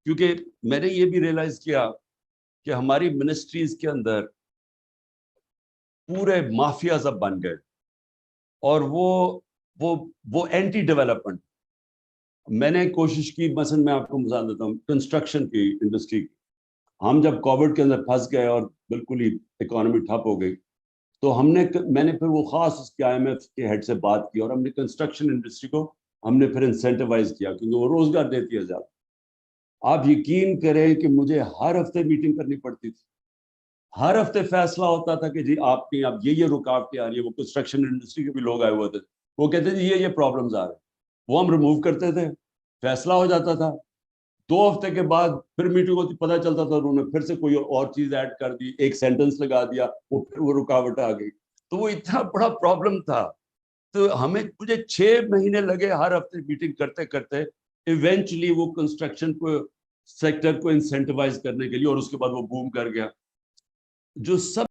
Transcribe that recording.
کیونکہ میں نے یہ بھی ریئلائز کیا کہ ہماری منسٹریز کے اندر پورے مافیاز اب بن گئے، اور وہ اینٹی ڈیولپمنٹ. میں نے کوشش کی، مثلا میں آپ کو مثال دیتا ہوں کنسٹرکشن کی انڈسٹری کی. ہم جب کووڈ کے اندر پھنس گئے اور بالکل ہی اکانومی ٹھپ ہو گئی، تو میں نے پھر وہ خاص اس کے IMF کے ہیڈ سے بات کی، اور ہم نے کنسٹرکشن انڈسٹری کو ہم نے پھر انسینٹیوائز کیا، کیونکہ وہ روزگار دیتی ہے زیادہ. آپ یقین کریں کہ مجھے ہر ہفتے میٹنگ کرنی پڑتی تھی، ہر ہفتے فیصلہ ہوتا تھا کہ جی آپ کی اب یہ رکاوٹیں آ رہی ہیں. وہ کنسٹرکشن انڈسٹری کے بھی لوگ آئے ہوئے تھے، وہ کہتے تھے یہ پرابلمز آ رہے ہیں، وہ ہم ریموو کرتے تھے، فیصلہ ہو جاتا تھا. 2 ہفتے کے بعد پھر میٹنگ ہوتی، پتہ چلتا تھا انہوں نے پھر سے کوئی اور چیز ایڈ کر دی، ایک سینٹنس لگا دیا، وہ رکاوٹ آ گئی. تو وہ اتنا بڑا پرابلم تھا. تو مجھے 6 مہینے لگے ہر ہفتے میٹنگ کرتے کرتے ایونچولی وہ کنسٹرکشن کو سیکٹر کو انسینٹیوائز کرنے کے لیے، اور اس کے بعد وہ بوم کر گیا. جو سب